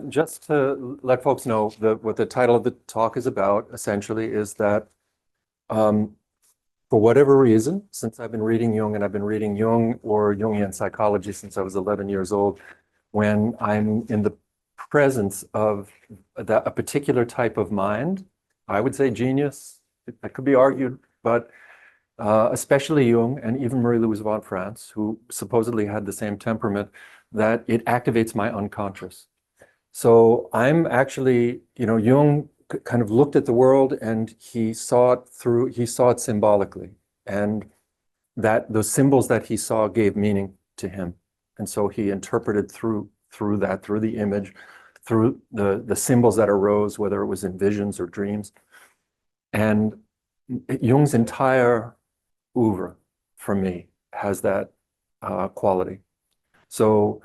Just to let folks know, what the title of the talk is about, essentially, is that for whatever reason, since I've been reading Jung, and I've been reading Jung or Jungian psychology since I was 11 years old, when I'm in the presence of a particular type of mind, I would say genius, that could be argued, but especially Jung and even Marie-Louise von Franz, who supposedly had the same temperament, that it activates my unconscious. So I'm actually, Jung kind of looked at the world and he saw it symbolically, and that those symbols that he saw gave meaning to him. And so he interpreted through the image, through the symbols that arose, whether it was in visions or dreams. And Jung's entire oeuvre, for me, has that quality. So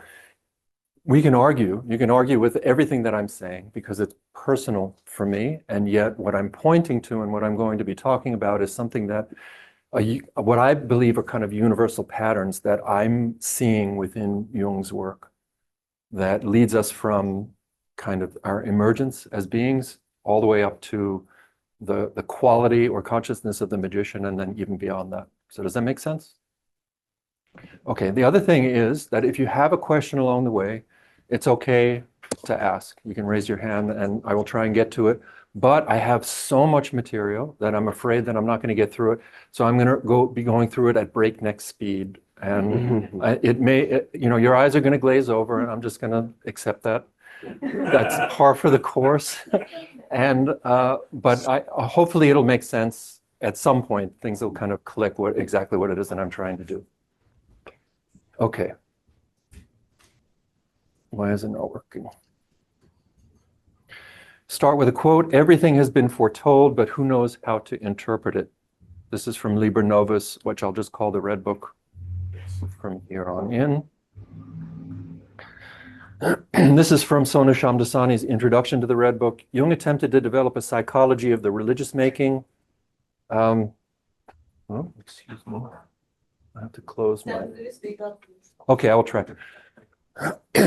you can argue with everything that I'm saying because it's personal for me, and yet what I'm pointing to and what I'm going to be talking about is something that what I believe are kind of universal patterns that I'm seeing within Jung's work that leads us from kind of our emergence as beings all the way up to the quality or consciousness of the magician, and then even beyond that. So does that make sense? Okay, the other thing is that if you have a question along the way, it's okay to ask. You can raise your hand and I will try and get to it. But I have so much material that I'm afraid that I'm not going to get through it. So I'm going to be going through it at breakneck speed. And your eyes are going to glaze over, and I'm just going to accept that. That's par for the course. And but hopefully it'll make sense at some point. Things will kind of click exactly what it is that I'm trying to do. Okay. Why is it not working? Start with a quote. Everything has been foretold, but who knows how to interpret it? This is from Liber Novus, which I'll just call the Red Book from here on in. This is from Sona Shamdasani's Introduction to the Red Book. Jung attempted to develop a psychology of the religious making. Excuse me. I have to close my... Okay, I will try.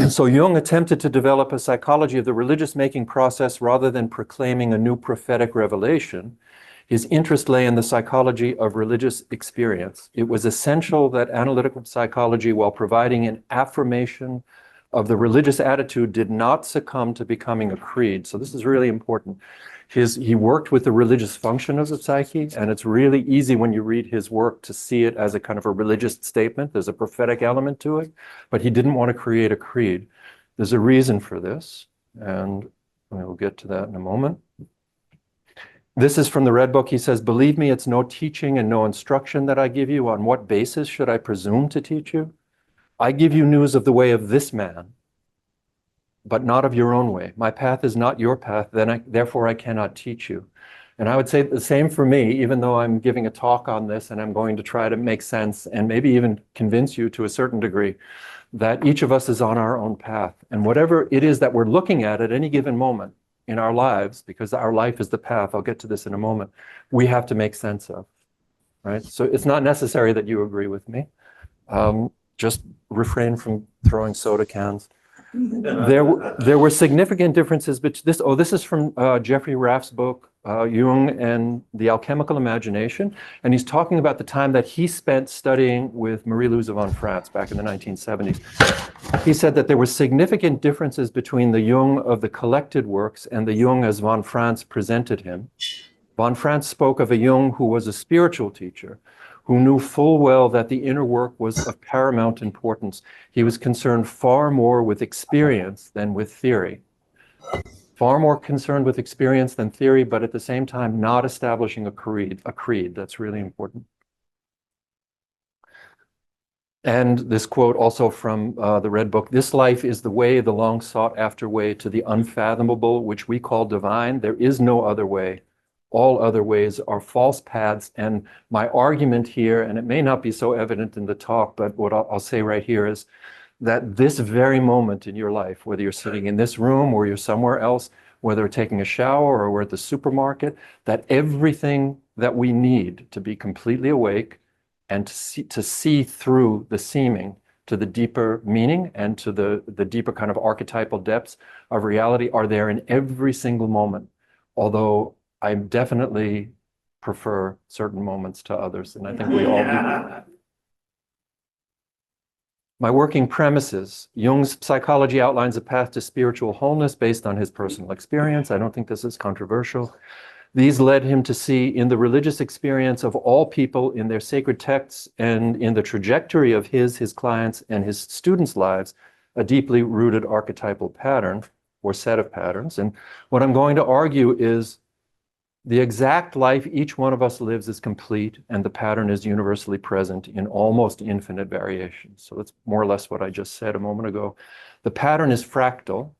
So Jung attempted to develop a psychology of the religious making process rather than proclaiming a new prophetic revelation. His interest lay in the psychology of religious experience. It was essential that analytical psychology, while providing an affirmation of the religious attitude, did not succumb to becoming a creed. So this is really important. He worked with the religious function of the psyche, and it's really easy when you read his work to see it as a kind of a religious statement. There's a prophetic element to it, but he didn't want to create a creed. There's a reason for this, and we'll get to that in a moment. This is from the Red Book. He says, "Believe me, it's no teaching and no instruction that I give you. On what basis should I presume to teach you? I give you news of the way of this man, but not of your own way. My path is not your path, therefore I cannot teach you." And I would say the same for me, even though I'm giving a talk on this and I'm going to try to make sense and maybe even convince you to a certain degree that each of us is on our own path. And whatever it is that we're looking at any given moment in our lives, because our life is the path, I'll get to this in a moment, we have to make sense of, right? So it's not necessary that you agree with me. Just refrain from throwing soda cans. There were significant differences between this is from Jeffrey Raff's book, Jung and the Alchemical Imagination, and he's talking about the time that he spent studying with Marie-Louise von Franz back in the 1970s. He said that there were significant differences between the Jung of the collected works and the Jung as von Franz presented him. Von Franz spoke of a Jung who was a spiritual teacher, who knew full well that the inner work was of paramount importance. He was concerned far more with experience than with theory. Far more concerned with experience than theory, but at the same time not establishing a creed. That's really important. And this quote also from the Red Book, "This life is the way, the long sought after way to the unfathomable, which we call divine. There is no other way. All other ways are false paths." And my argument here, and it may not be so evident in the talk, but what I'll say right here is that this very moment in your life, whether you're sitting in this room or you're somewhere else, whether you're taking a shower or we're at the supermarket, that everything that we need to be completely awake and to see through the seeming, to the deeper meaning and to the deeper kind of archetypal depths of reality are there in every single moment. Although I definitely prefer certain moments to others, and I think we all do. My working premises: Jung's psychology outlines a path to spiritual wholeness based on his personal experience. I don't think this is controversial. These led him to see in the religious experience of all people, in their sacred texts, and in the trajectory of his clients, and his students' lives, a deeply rooted archetypal pattern or set of patterns. And what I'm going to argue is the exact life each one of us lives is complete, and the pattern is universally present in almost infinite variations. So that's more or less what I just said a moment ago. The pattern is fractal,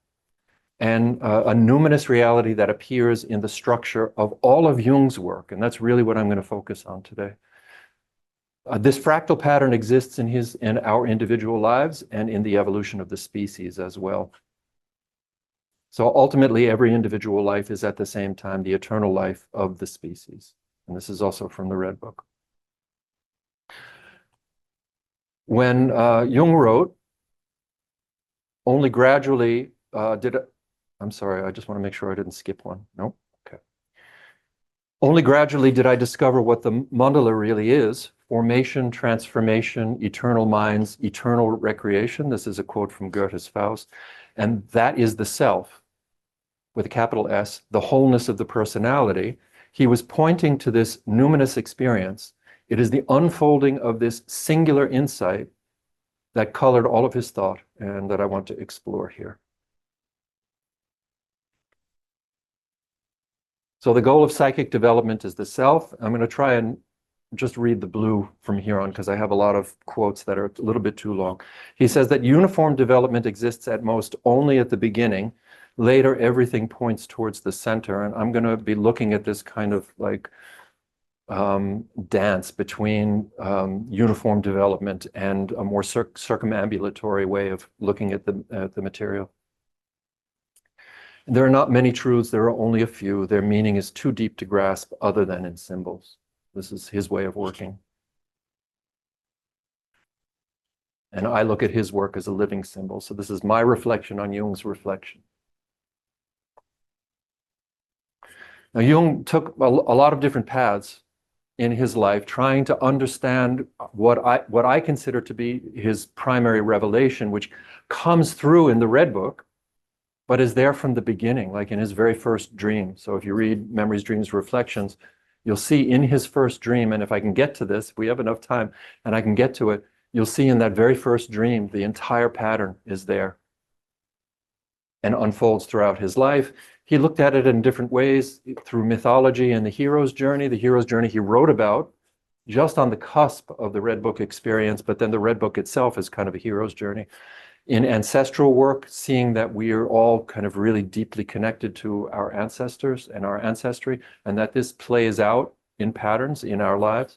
and a numinous reality that appears in the structure of all of Jung's work. And that's really what I'm going to focus on today. This fractal pattern exists in our individual lives and in the evolution of the species as well. So ultimately, every individual life is at the same time the eternal life of the species. And this is also from the Red Book. When Jung wrote, only gradually I'm sorry, I just want to make sure I didn't skip one. Nope. Okay. Only gradually did I discover what the mandala really is: formation, transformation, eternal minds, eternal recreation. This is a quote from Goethe's Faust. And that is the self, with a capital S, the wholeness of the personality. He was pointing to this numinous experience. It is the unfolding of this singular insight that colored all of his thought and that I want to explore here. So the goal of psychic development is the self. I'm going to try and just read the blue from here on because I have a lot of quotes that are a little bit too long. He says that uniform development exists at most only at the beginning. Later, everything points towards the center. And I'm going to be looking at this kind of like dance between uniform development and a more circumambulatory way of looking at the material. There are not many truths, there are only a few. Their meaning is too deep to grasp other than in symbols. This is his way of working. And I look at his work as a living symbol. So this is my reflection on Jung's reflection. Now, Jung took a lot of different paths in his life, trying to understand what I consider to be his primary revelation, which comes through in the Red Book, but is there from the beginning, like in his very first dream. So if you read Memories, Dreams, Reflections, you'll see in his first dream, and if I can get to this, if we have enough time and I can get to it, you'll see in that very first dream, the entire pattern is there and unfolds throughout his life. He looked at it in different ways through mythology and the hero's journey. The hero's journey he wrote about just on the cusp of the Red Book experience, but then the Red Book itself is kind of a hero's journey. In ancestral work, seeing that we are all kind of really deeply connected to our ancestors and our ancestry, and that this plays out in patterns in our lives.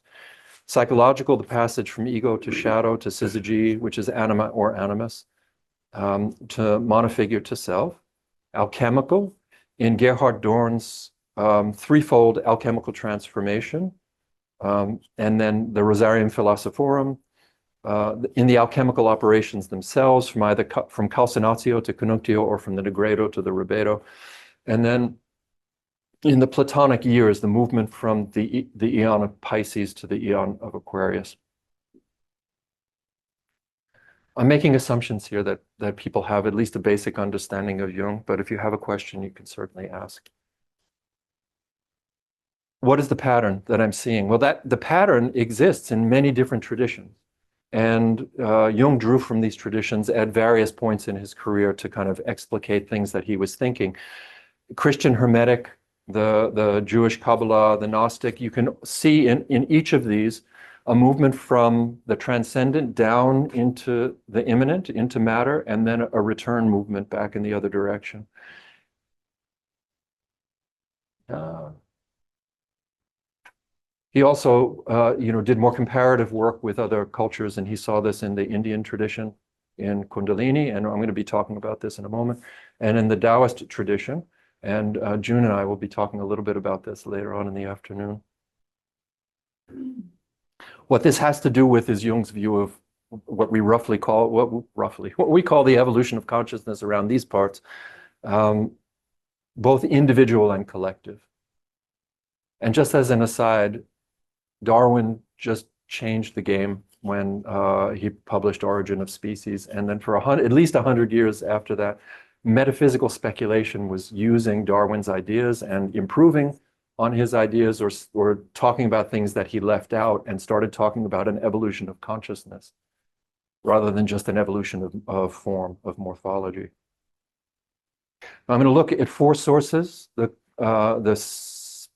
Psychological, the passage from ego to shadow to syzygy, which is anima or animus, to monofigure to self. Alchemical, in Gerhard Dorn's threefold alchemical transformation, and then the Rosarium Philosophorum, in the alchemical operations themselves, from either from calcinatio to conjunctio or from the negredo to the rubedo. And then in the Platonic years, the movement from the Aeon of Pisces to the Aeon of Aquarius. I'm making assumptions here that people have at least a basic understanding of Jung, but if you have a question, you can certainly ask. What is the pattern that I'm seeing? Well, the pattern exists in many different traditions. And Jung drew from these traditions at various points in his career to kind of explicate things that he was thinking. Christian Hermetic, the Jewish Kabbalah, the Gnostic, you can see in each of these a movement from the transcendent down into the immanent, into matter, and then a return movement back in the other direction. He also, did more comparative work with other cultures, and he saw this in the Indian tradition in Kundalini, and I'm going to be talking about this in a moment, and in the Taoist tradition. And June and I will be talking a little bit about this later on in the afternoon. What this has to do with is Jung's view what we call the evolution of consciousness around these parts, both individual and collective. And just as an aside, Darwin just changed the game when he published Origin of Species. And then for at least 100 years after that, metaphysical speculation was using Darwin's ideas and improving on his ideas, or talking about things that he left out, and started talking about an evolution of consciousness rather than just an evolution of form, of morphology. I'm going to look at 4 sources: Seminars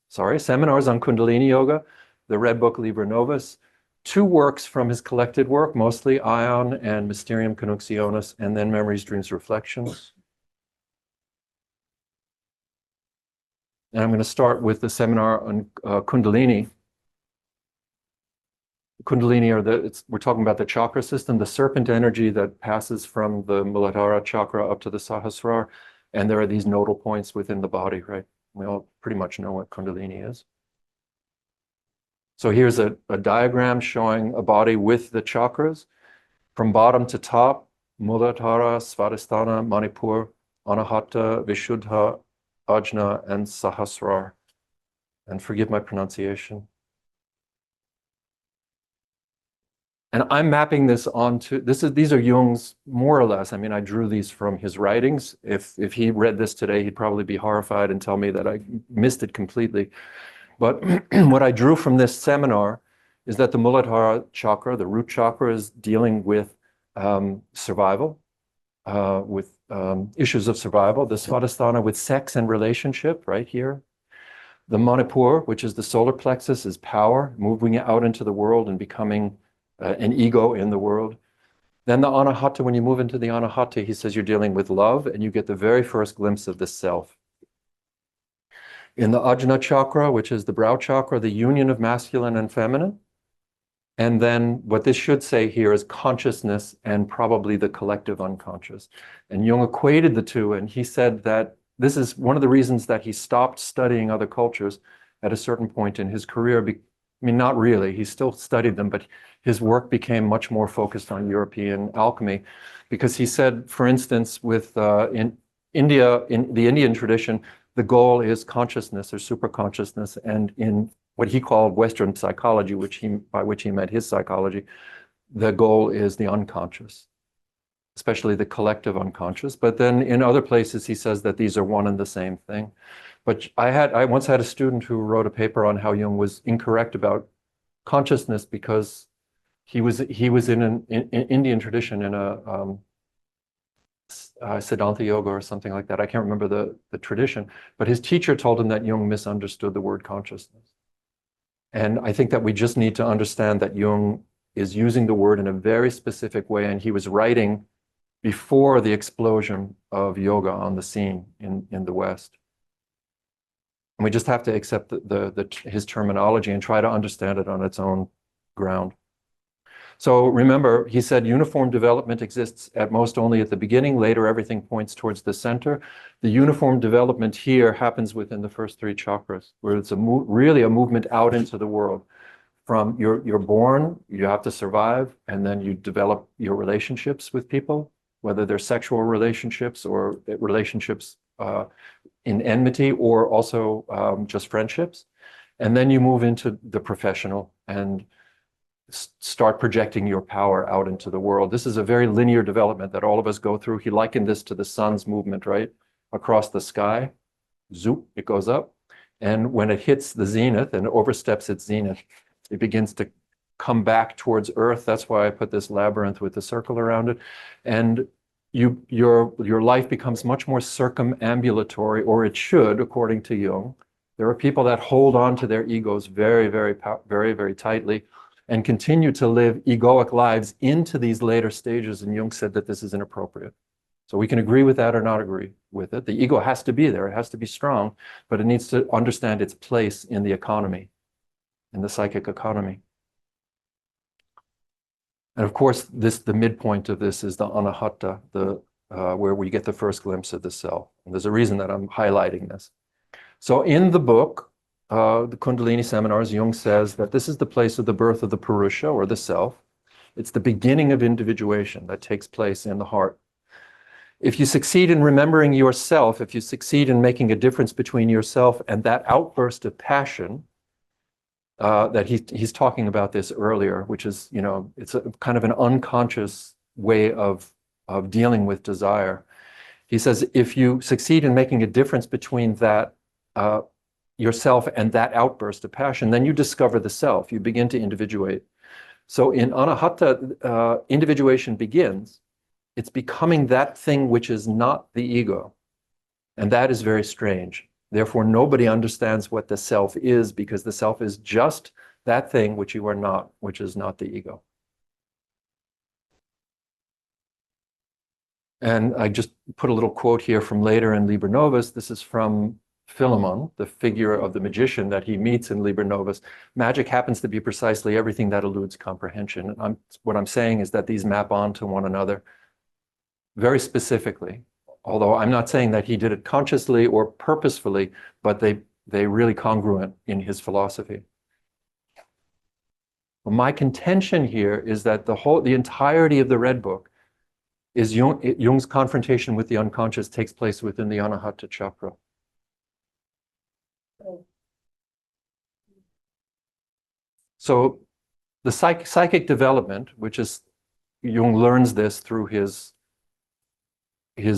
on Kundalini Yoga, the Red Book Liber Novus, 2 works from his collected work, mostly Aion and Mysterium Coniunctionis, and then Memories, Dreams, Reflections. And I'm going to start with the seminar on Kundalini. Kundalini we're talking about the chakra system, the serpent energy that passes from the Muladhara chakra up to the Sahasrara. And there are these nodal points within the body, right? We all pretty much know what Kundalini is. So here's a diagram showing a body with the chakras. From bottom to top: Muladhara, Svadhisthana, Manipur, Anahata, Vishuddha, Ajna, and Sahasrara. And forgive my pronunciation. And I'm mapping this onto, these are Jung's, more or less. I mean, I drew these from his writings. If he read this today, he'd probably be horrified and tell me that I missed it completely. But what I drew from this seminar is that the Muladhara chakra, the root chakra, is dealing with survival, with issues of survival. The Svadhisthana with sex and relationship, right here. The Manipur, which is the solar plexus, is power, moving out into the world and becoming an ego in the world. Then the Anahata, when you move into the Anahata, he says you're dealing with love, and you get the very first glimpse of the self. In the Ajna chakra, which is the brow chakra, the union of masculine and feminine. And then what this should say here is consciousness and probably the collective unconscious. And Jung equated the two, and he said that this is one of the reasons that he stopped studying other cultures at a certain point in his career. I mean, not really, he still studied them, but his work became much more focused on European alchemy, because he said, for instance, with in India, in the Indian tradition, the goal is consciousness or superconsciousness, and in what he called Western psychology, by which he meant his psychology, the goal is the unconscious, especially the collective unconscious. But then in other places, he says that these are one and the same thing. But I once had a student who wrote a paper on how Jung was incorrect about consciousness, because he was in an Indian tradition, in a Siddhanta yoga or something like that. I can't remember the tradition, but his teacher told him that Jung misunderstood the word consciousness. And I think that we just need to understand that Jung is using the word in a very specific way, and he was writing before the explosion of yoga on the scene in the West. And we just have to accept his terminology and try to understand it on its own ground. So remember, he said uniform development exists at most only at the beginning. Later, everything points towards the center. The uniform development here happens within the first 3 chakras, where it's really a movement out into the world. From you're born, you have to survive, and then you develop your relationships with people, whether they're sexual relationships or relationships in enmity, or also just friendships. And then you move into the professional and start projecting your power out into the world. This is a very linear development that all of us go through. He likened this to the sun's movement, right? Across the sky, zoop, it goes up. And when it hits the zenith and oversteps its zenith, it begins to come back towards Earth. That's why I put this labyrinth with the circle around it. And your life becomes much more circumambulatory, or it should, according to Jung. There are people that hold on to their egos very, very, very, very tightly and continue to live egoic lives into these later stages. And Jung said that this is inappropriate. So we can agree with that or not agree with it. The ego has to be there. It has to be strong, but it needs to understand its place in the economy, in the psychic economy. And of course, the midpoint of this is the anahata, where we get the first glimpse of the self. And there's a reason that I'm highlighting this. So in the book, the Kundalini Seminars, Jung says that this is the place of the birth of the Purusha, or the self. It's the beginning of individuation that takes place in the heart. If you succeed in remembering yourself, if you succeed in making a difference between yourself and that outburst of passion, that he's talking about this earlier, which is, it's a kind of an unconscious way of dealing with desire. He says, if you succeed in making a difference between that yourself and that outburst of passion, then you discover the self. You begin to individuate. So in Anahata, individuation begins. It's becoming that thing which is not the ego. And that is very strange. Therefore, nobody understands what the self is, because the self is just that thing which you are not, which is not the ego. And I just put a little quote here from later in Liber Novus. This is from Philemon, the figure of the magician that he meets in Liber Novus. Magic happens to be precisely everything that eludes comprehension. What I'm saying is that these map onto one another very specifically, although I'm not saying that he did it consciously or purposefully, but they really congruent in his philosophy. Well, my contention here is that the entirety of the Red Book is Jung's confrontation with the unconscious takes place within the Anahata chakra. So the psychic development, which is, Jung learns this through his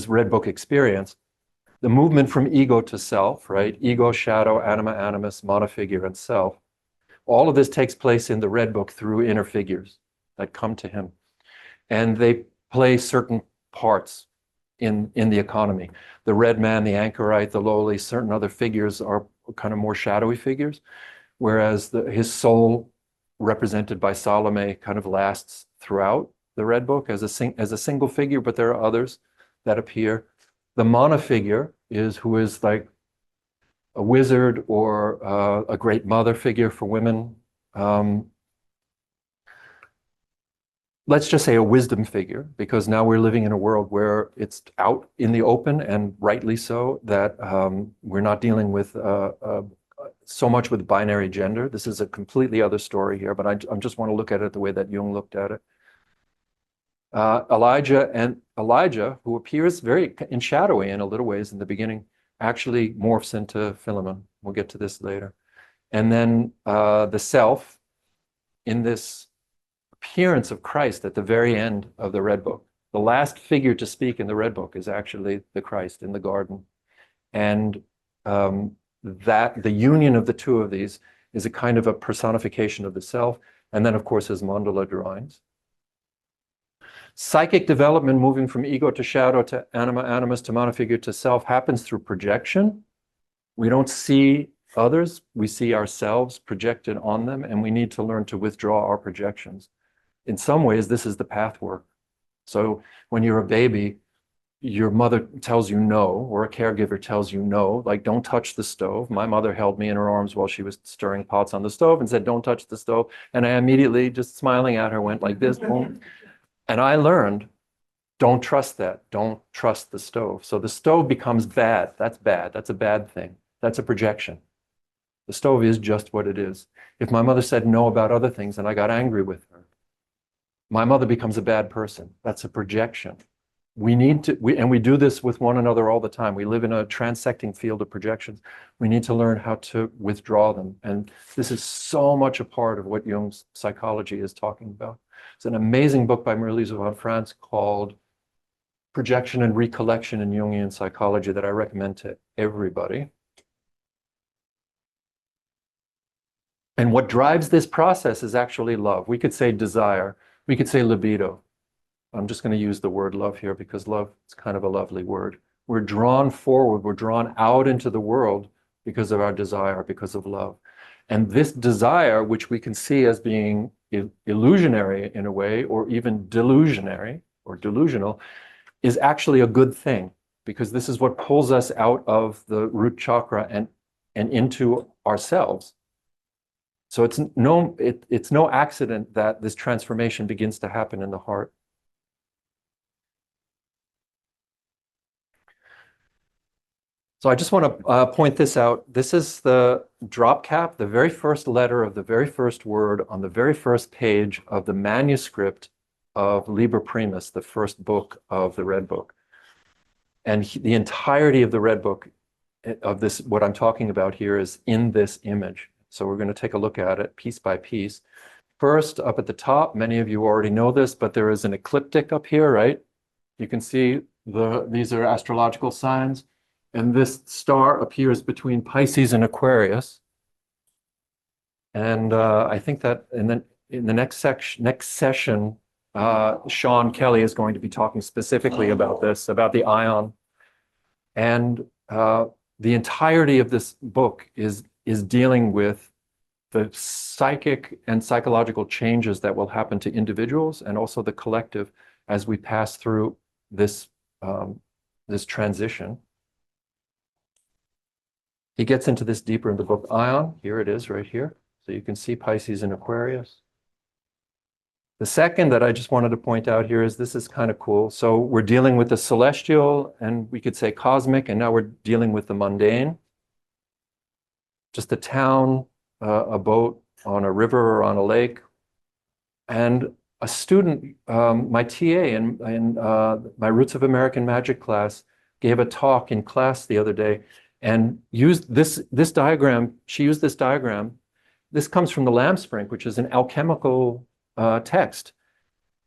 Red Book experience, the movement from ego to self, right? Ego, shadow, anima, animus, monofigure, and self. All of this takes place in the Red Book through inner figures that come to him. And they play certain parts in the economy. The red man, the anchorite, the lowly, certain other figures are kind of more shadowy figures, whereas his soul, represented by Salome, kind of lasts throughout the Red Book as a single figure, but there are others that appear. The monofigure who is like a wizard or a great mother figure for women. Let's just say a wisdom figure, because now we're living in a world where it's out in the open, and rightly so, that we're not dealing with so much with binary gender. This is a completely other story here, but I just want to look at it the way that Jung looked at it. Elijah, who appears very shadowy in a little ways in the beginning, actually morphs into Philemon. We'll get to this later. And then the self in this appearance of Christ at the very end of the Red Book. The last figure to speak in the Red Book is actually the Christ in the garden. And that the union of the two of these is a kind of a personification of the self. And then, of course, his mandala drawings. Psychic development, moving from ego to shadow to anima, animus to monofigure to self, happens through projection. We don't see others, we see ourselves projected on them, and we need to learn to withdraw our projections. In some ways, this is the path work. So when you're a baby, your mother tells you no, or a caregiver tells you no, like don't touch the stove. My mother held me in her arms while she was stirring pots on the stove and said, don't touch the stove. And I immediately, just smiling at her, went like this, boom. And I learned, don't trust that. Don't trust the stove. So the stove becomes bad. That's bad. That's a bad thing. That's a projection. The stove is just what it is. If my mother said no about other things and I got angry with her, my mother becomes a bad person. That's a projection. We need to, and we do this with one another all the time. We live in a transecting field of projections. We need to learn how to withdraw them. And this is so much a part of what Jung's psychology is talking about. It's an amazing book by Marie-Louise von Franz called Projection and Recollection in Jungian Psychology that I recommend to everybody. And what drives this process is actually love. We could say desire. We could say libido. I'm just going to use the word love here because love is kind of a lovely word. We're drawn forward. We're drawn out into the world because of our desire, because of love. And this desire, which we can see as being illusionary in a way, or even delusionary or delusional, is actually a good thing, because this is what pulls us out of the root chakra and into ourselves. So it's no accident that this transformation begins to happen in the heart. So I just want to point this out. This is the drop cap, the very first letter of the very first word on the very first page of the manuscript of Liber Primus, the first book of the Red Book. And the entirety of the Red Book of this, what I'm talking about here, is in this image. So we're going to take a look at it piece by piece. First, up at the top, many of you already know this, but there is an ecliptic up here, right? You can see these are astrological signs. And this star appears between Pisces and Aquarius. And I think that in the next session, Sean Kelly is going to be talking specifically about this, about the Aion. And the entirety of this book is dealing with the psychic and psychological changes that will happen to individuals and also the collective as we pass through this transition. He gets into this deeper in the book Aion. Here it is right here. So you can see Pisces and Aquarius. The second that I just wanted to point out here is this is kind of cool. So we're dealing with the celestial and we could say cosmic, and now we're dealing with the mundane. Just a town, a boat on a river or on a lake. And a student, my TA in my Roots of American Magic class, gave a talk in class the other day and used this diagram. She used this diagram. This comes from the Lamp Spring, which is an alchemical text.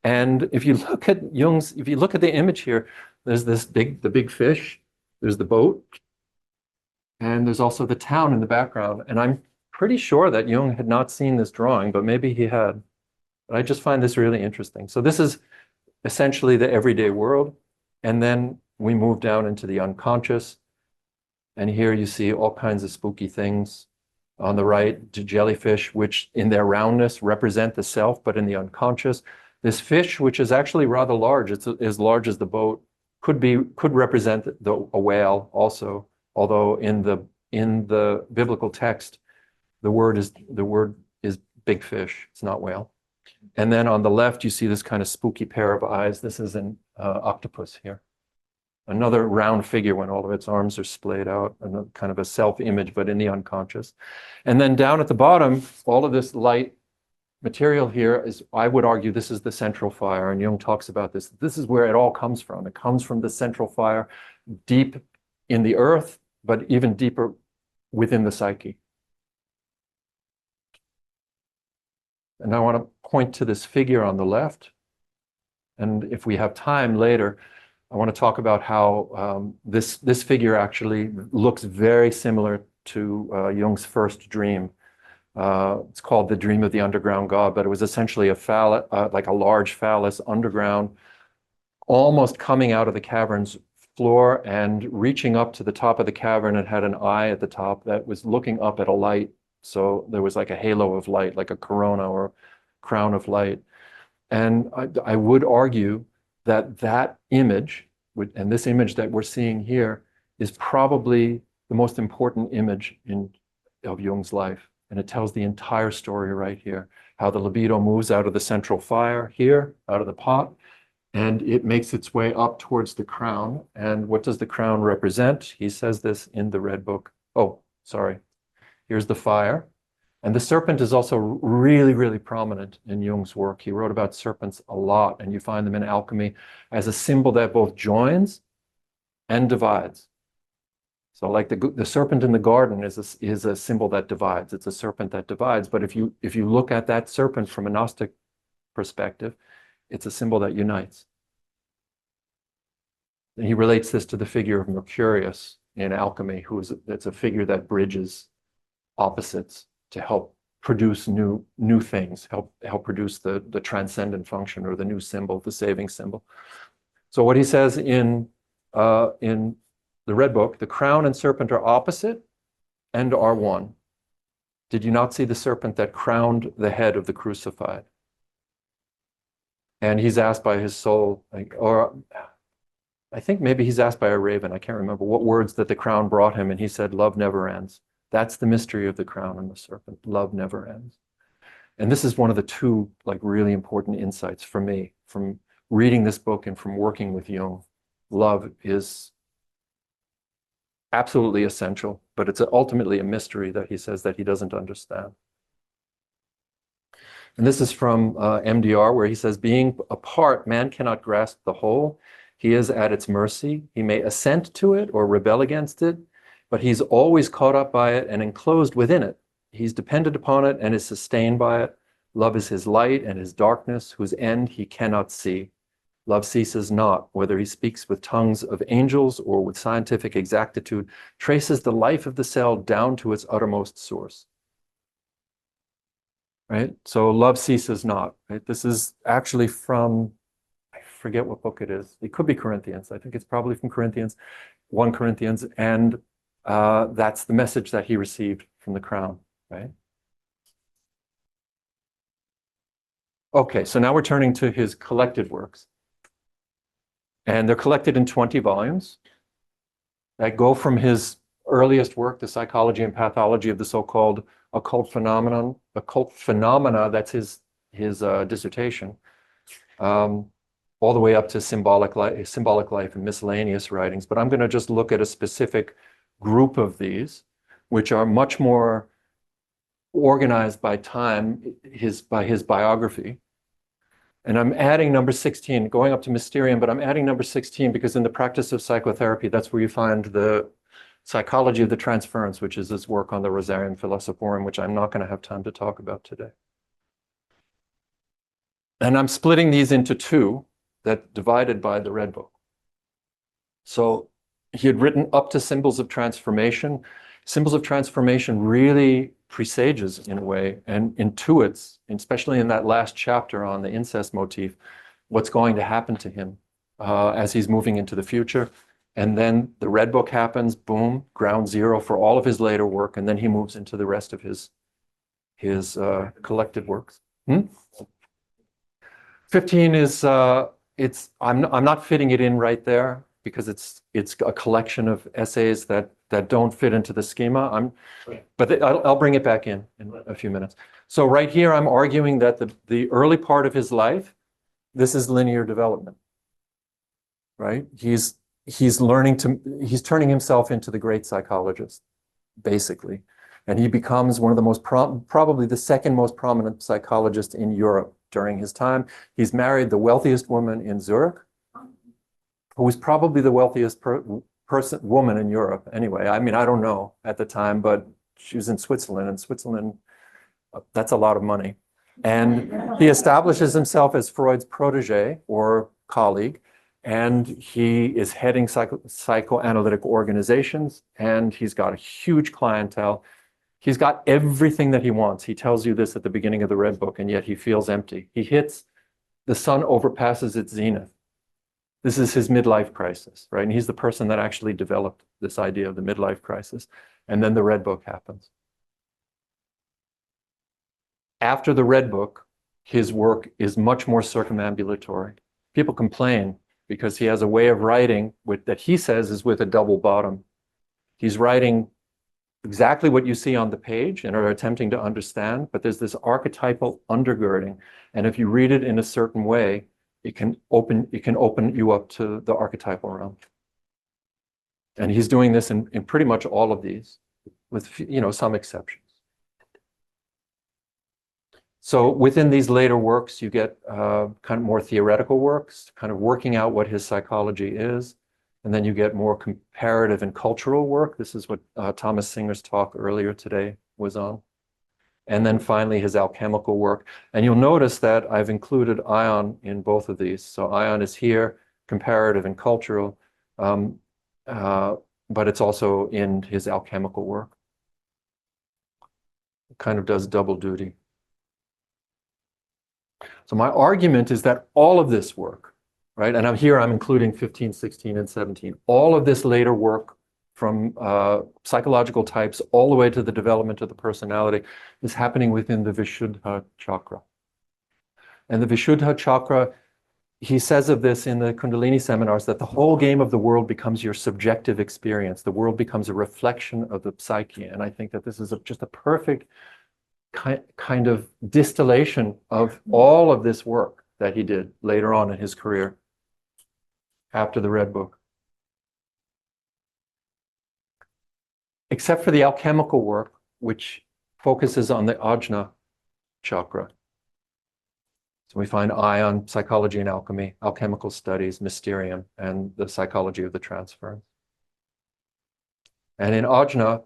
And if you look at if you look at the image here, there's the big fish, there's the boat, and there's also the town in the background. And I'm pretty sure that Jung had not seen this drawing, but maybe he had. But I just find this really interesting. So this is essentially the everyday world. And then we move down into the unconscious. And here you see all kinds of spooky things. On the right, the jellyfish, which in their roundness represent the self, but in the unconscious. This fish, which is actually rather large, it's as large as the boat, could represent a whale also. Although in the biblical text, the word is big fish. It's not whale. And then on the left, you see this kind of spooky pair of eyes. This is an octopus here. Another round figure when all of its arms are splayed out, and kind of a self-image, but in the unconscious. And then down at the bottom, all of this light material here is, I would argue, this is the central fire. And Jung talks about this. This is where it all comes from. It comes from the central fire, deep in the earth, but even deeper within the psyche. And I want to point to this figure on the left. And if we have time later, I want to talk about how this figure actually looks very similar to Jung's first dream. It's called the Dream of the Underground God, but it was essentially like a large phallus underground, almost coming out of the cavern's floor and reaching up to the top of the cavern. It had an eye at the top that was looking up at a light. So there was like a halo of light, like a corona or crown of light. And I would argue that image, and this image that we're seeing here, is probably the most important image of Jung's life. And it tells the entire story right here, how the libido moves out of the central fire here, out of the pot, and it makes its way up towards the crown. And what does the crown represent? He says this in the Red Book. Oh, sorry. Here's the fire. And the serpent is also really, really prominent in Jung's work. He wrote about serpents a lot, and you find them in alchemy as a symbol that both joins and divides. So like the serpent in the garden is a symbol that divides. It's a serpent that divides. But if you look at that serpent from a Gnostic perspective, it's a symbol that unites. And he relates this to the figure of Mercurius in alchemy, it's a figure that bridges opposites to help produce new things, help produce the transcendent function or the new symbol, the saving symbol. So what he says in the Red Book, the crown and serpent are opposite and are one. Did you not see the serpent that crowned the head of the crucified? And he's asked by his soul, or I think maybe he's asked by a raven, I can't remember what words that the crown brought him, and he said, love never ends. That's the mystery of the crown and the serpent. Love never ends. And this is one of the two really important insights for me from reading this book and from working with Jung. Love is absolutely essential, but it's ultimately a mystery that he says that he doesn't understand. And this is from MDR, where he says, being apart, man cannot grasp the whole. He is at its mercy. He may assent to it or rebel against it, but he's always caught up by it and enclosed within it. He's dependent upon it and is sustained by it. Love is his light and his darkness, whose end he cannot see. Love ceases not, whether he speaks with tongues of angels or with scientific exactitude, traces the life of the cell down to its uttermost source. Right? So love ceases not. Right? This is actually from, I forget what book it is. It could be Corinthians. I think it's probably from Corinthians, 1 Corinthians, and that's the message that he received from the crown. Right? Okay, so now we're turning to his collected works. And they're collected in 20 volumes that go from his earliest work, The Psychology and Pathology of the So-Called Occult Phenomena, that's his dissertation, all the way up to symbolic life and miscellaneous writings. But I'm going to just look at a specific group of these, which are much more organized by time, by his biography. And I'm adding number 16, going up to Mysterium, but I'm adding number 16 because in the practice of psychotherapy, that's where you find the Psychology of the Transference, which is his work on the Rosarium Philosophorum, which I'm not going to have time to talk about today. And I'm splitting these into two, that divided by the Red Book. So he had written up to Symbols of Transformation. Symbols of Transformation really presages, in a way, and intuits, especially in that last chapter on the incest motif, what's going to happen to him as he's moving into the future. And then the Red Book happens, boom, ground zero for all of his later work, and then he moves into the rest of his collected works. 15 is, I'm not fitting it in right there because it's a collection of essays that don't fit into the schema. But I'll bring it back in a few minutes. So right here, I'm arguing that the early part of his life, this is linear development, right? He's turning himself into the great psychologist, basically. And he becomes one of the most, probably the second most prominent psychologist in Europe during his time. He's married the wealthiest woman in Zurich, who was probably the wealthiest woman in Europe anyway. I mean, I don't know at the time, but she was in Switzerland, and Switzerland, that's a lot of money. And he establishes himself as Freud's protege or colleague, and he is heading psychoanalytic organizations, and he's got a huge clientele. He's got everything that he wants. He tells you this at the beginning of the Red Book, and yet he feels empty. The sun overpasses its zenith. This is his midlife crisis, right? And he's the person that actually developed this idea of the midlife crisis. And then the Red Book happens. After the Red Book, his work is much more circumambulatory. People complain because he has a way of writing that he says is with a double bottom. He's writing exactly what you see on the page and are attempting to understand, but there's this archetypal undergirding. And if you read it in a certain way, it can open you up to the archetypal realm. And he's doing this in pretty much all of these, with some exceptions. So within these later works, you get kind of more theoretical works, kind of working out what his psychology is. And then you get more comparative and cultural work. This is what Thomas Singer's talk earlier today was on. And then finally, his alchemical work. And you'll notice that I've included Aion in both of these. So Aion is here, comparative and cultural, but it's also in his alchemical work. It kind of does double duty. So my argument is that all of this work, right, and I'm including 15, 16, and 17, all of this later work from psychological types all the way to the development of the personality is happening within the Vishuddha chakra. And the Vishuddha chakra, he says of this in the Kundalini seminars, that the whole game of the world becomes your subjective experience. The world becomes a reflection of the psyche. And I think that this is just a perfect kind of distillation of all of this work that he did later on in his career after the Red Book. except for the alchemical work, which focuses on the ajna chakra. So we find Aion, psychology and alchemy, alchemical studies, mysterium, and the psychology of the transference. And in ajna,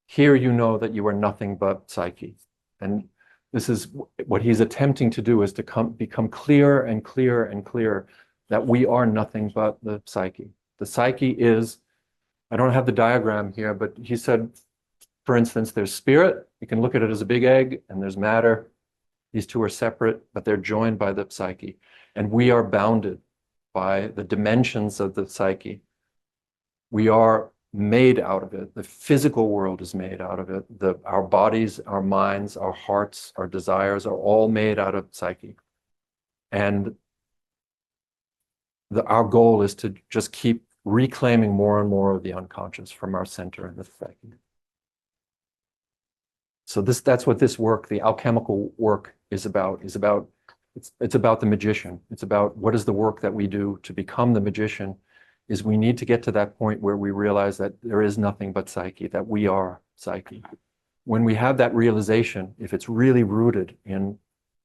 here you know that you are nothing but psyche. And this is what he's attempting to do, is to become clearer and clearer and clearer that we are nothing but the psyche. The psyche is, I don't have the diagram here, but he said, for instance, there's spirit. You can look at it as a big egg, and there's matter. These two are separate, but they're joined by the psyche. And we are bounded by the dimensions of the psyche. We are made out of it. The physical world is made out of it. Our bodies, our minds, our hearts, our desires are all made out of psyche. And our goal is to just keep reclaiming more and more of the unconscious from our center in the psyche. So that's what this work, the alchemical work, is about. It's about the magician. It's about what is the work that we do to become the magician. Is we need to get to that point where we realize that there is nothing but psyche, that we are psyche. When we have that realization, if it's really rooted in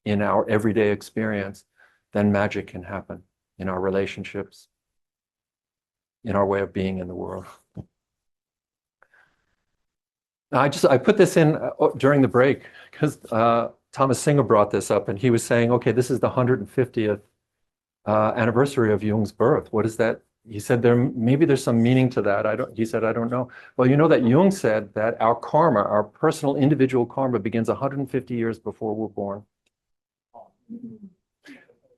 our everyday experience, then magic can happen in our relationships, in our way of being in the world. Now, I put this in during the break because Thomas Singer brought this up, and he was saying, okay, this is the 150th anniversary of Jung's birth. What is that? He said maybe there's some meaning to that. He said, I don't know. Well, you know that Jung said that our karma, our personal individual karma, begins 150 years before we're born.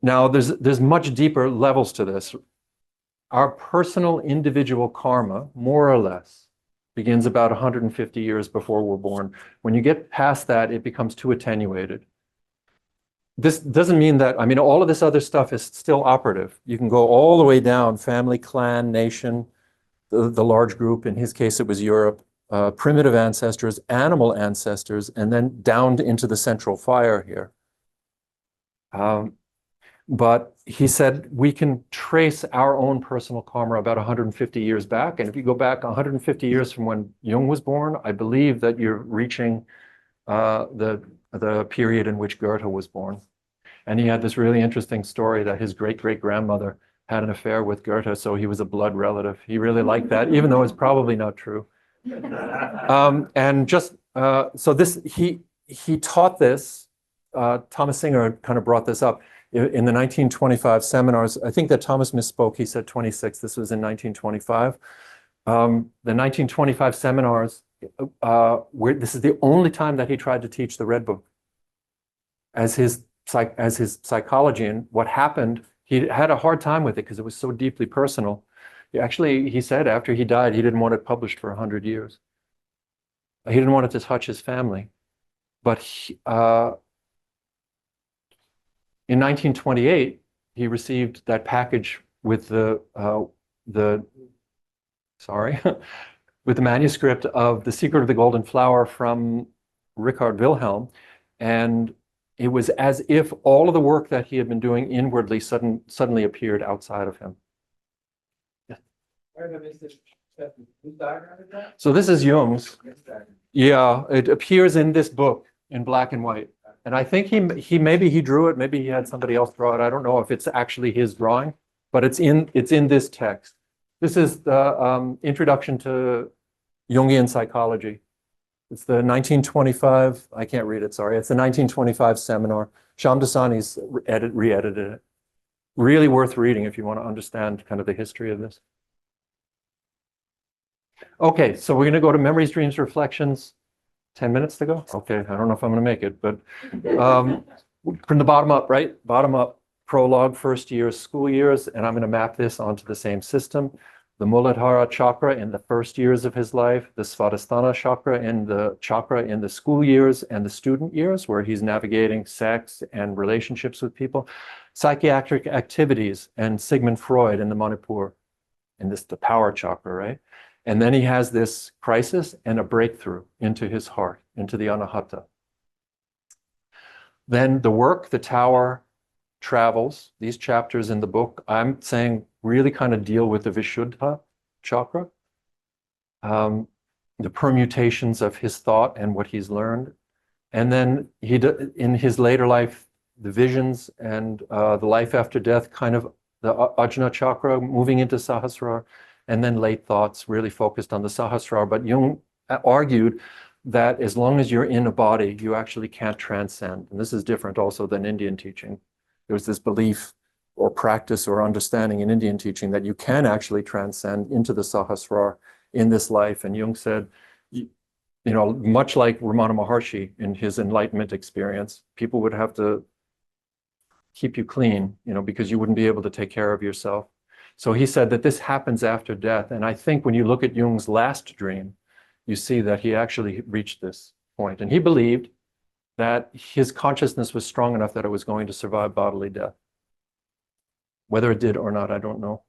Now, there's much deeper levels to this. Our personal individual karma, more or less, begins about 150 years before we're born. When you get past that, it becomes too attenuated. This doesn't mean that, I mean, all of this other stuff is still operative. You can go all the way down, family, clan, nation, the large group. In his case, it was Europe, primitive ancestors, animal ancestors, and then down into the central fire here. But he said we can trace our own personal karma about 150 years back. And if you go back 150 years from when Jung was born, I believe that you're reaching the period in which Goethe was born. And he had this really interesting story that his great-great-grandmother had an affair with Goethe, so he was a blood relative. He really liked that, even though it's probably not true. And just, so this, he taught this, Thomas Singer kind of brought this up in the 1925 seminars. I think that Thomas misspoke. He said 26. This was in 1925. The 1925 seminars, where this is the only time that he tried to teach the Red Book as his psychology. And what happened, he had a hard time with it because it was so deeply personal. He said after he died, he didn't want it published for 100 years. He didn't want it to touch his family. But in 1928, he received that package with the manuscript of The Secret of the Golden Flower from Richard Wilhelm. And it was as if all of the work that he had been doing inwardly suddenly appeared outside of him. So this is Jung's. Yeah, it appears in this book in black and white. And I think maybe he drew it, maybe he had somebody else draw it. I don't know if it's actually his drawing, but it's in this text. This is the introduction to Jungian psychology. It's the 1925, I can't read it, sorry. It's the 1925 seminar. Shamdasani's re-edited it. Really worth reading if you want to understand kind of the history of this. Okay, so we're going to go to memories, dreams, reflections. 10 minutes to go? Okay, I don't know if I'm going to make it, but from the bottom up, right? Bottom up, prologue, first years, school years, and I'm going to map this onto the same system. The Muladhara chakra in the first years of his life, the Svadhisthana chakra in the school years and the student years, where he's navigating sex and relationships with people, psychiatric activities, and Sigmund Freud in the Manipur, and the power chakra, right? And then he has this crisis and a breakthrough into his heart, into the Anahata. Then the work, the tower, travels. These chapters in the book, I'm saying, really kind of deal with the Vishuddha chakra. the permutations of his thought and what he's learned. And then in his later life, the visions and the life after death, kind of the Ajna chakra moving into Sahasrara, and then late thoughts really focused on the Sahasrara. But Jung argued that as long as you're in a body, you actually can't transcend. And this is different also than Indian teaching. There was this belief or practice or understanding in Indian teaching that you can actually transcend into the Sahasrara in this life. And Jung said, you know, much like Ramana Maharshi in his enlightenment experience, people would have to keep you clean, you know, because you wouldn't be able to take care of yourself. So he said that this happens after death. And I think when you look at Jung's last dream, you see that he actually reached this point. And he believed that his consciousness was strong enough that it was going to survive bodily death. Whether it did or not, I don't know.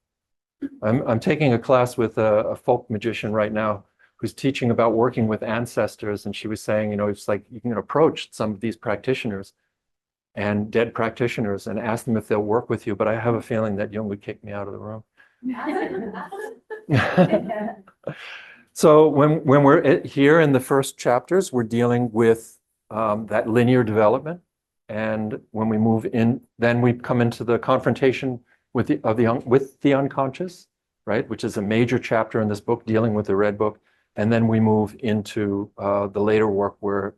I'm taking a class with a folk magician right now who's teaching about working with ancestors. And she was saying, you know, it's like you can approach some of these practitioners and dead practitioners and ask them if they'll work with you. But I have a feeling that Jung would kick me out of the room. So when we're here in the first chapters, we're dealing with that linear development. And when we move in, then we come into the confrontation with the unconscious, right? Which is a major chapter in this book, dealing with the Red Book. And then we move into the later work where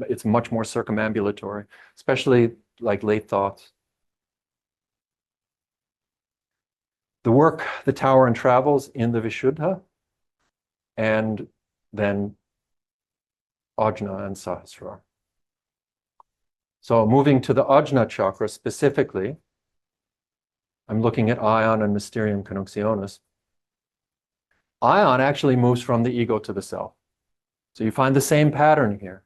it's much more circumambulatory, especially like late thoughts. The work, the Tower and Travels in the Vishuddha, and then Ajna and Sahasrara. So moving to the Ajna chakra specifically, I'm looking at Aion and Mysterium Coniunctionis. Aion actually moves from the ego to the self. So you find the same pattern here.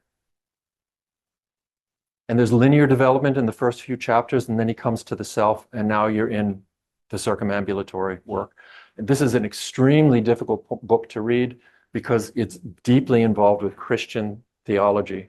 And there's linear development in the first few chapters, and then he comes to the self, and now you're in the circumambulatory work. And this is an extremely difficult book to read because it's deeply involved with Christian theology.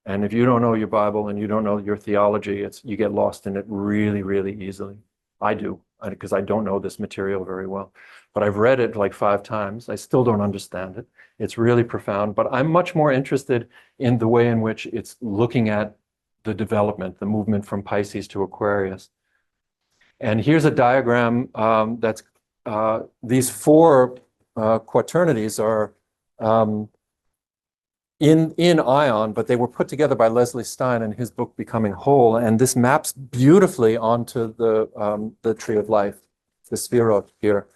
And if you don't know your Bible and you don't know your theology, you get lost in it really, really easily. I do, because I don't know this material very well. But I've read it like 5 times. I still don't understand it. It's really profound. But I'm much more interested in the way in which it's looking at the development, the movement from Pisces to Aquarius. And here's a diagram that's these 4 quaternities are in Aion, but they were put together by Leslie Stein in his book Becoming Whole, and this maps beautifully onto the Tree of Life, the Sphirot here,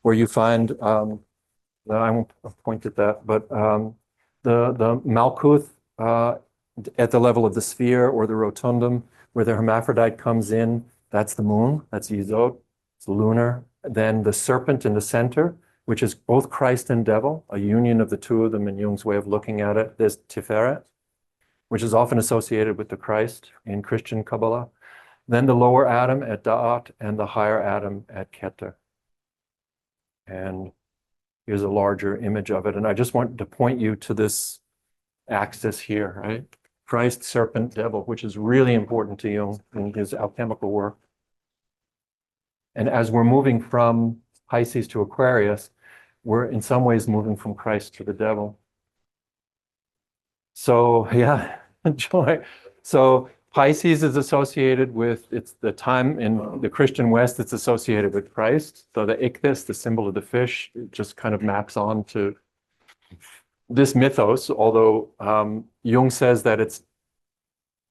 where you find I won't point at that, but the Malkuth at the level of the sphere or the rotundum, where the hermaphrodite comes in, that's the moon, that's Yesod, it's lunar. Then the serpent in the center, which is both Christ and devil, a union of the two of them in Jung's way of looking at it. There's Tiferet, which is often associated with the Christ in Christian Kabbalah. Then the lower atom at Da'at and the higher atom at Keter. And here's a larger image of it. And I just want to point you to this axis here, right? Christ, serpent, devil, which is really important to Jung in his alchemical work. And as we're moving from Pisces to Aquarius, we're in some ways moving from Christ to the devil. So yeah, joy. So Pisces is associated with, it's the time in the Christian West, it's associated with Christ. So the ichthys, the symbol of the fish, it just kind of maps on to this mythos, although Jung says that it's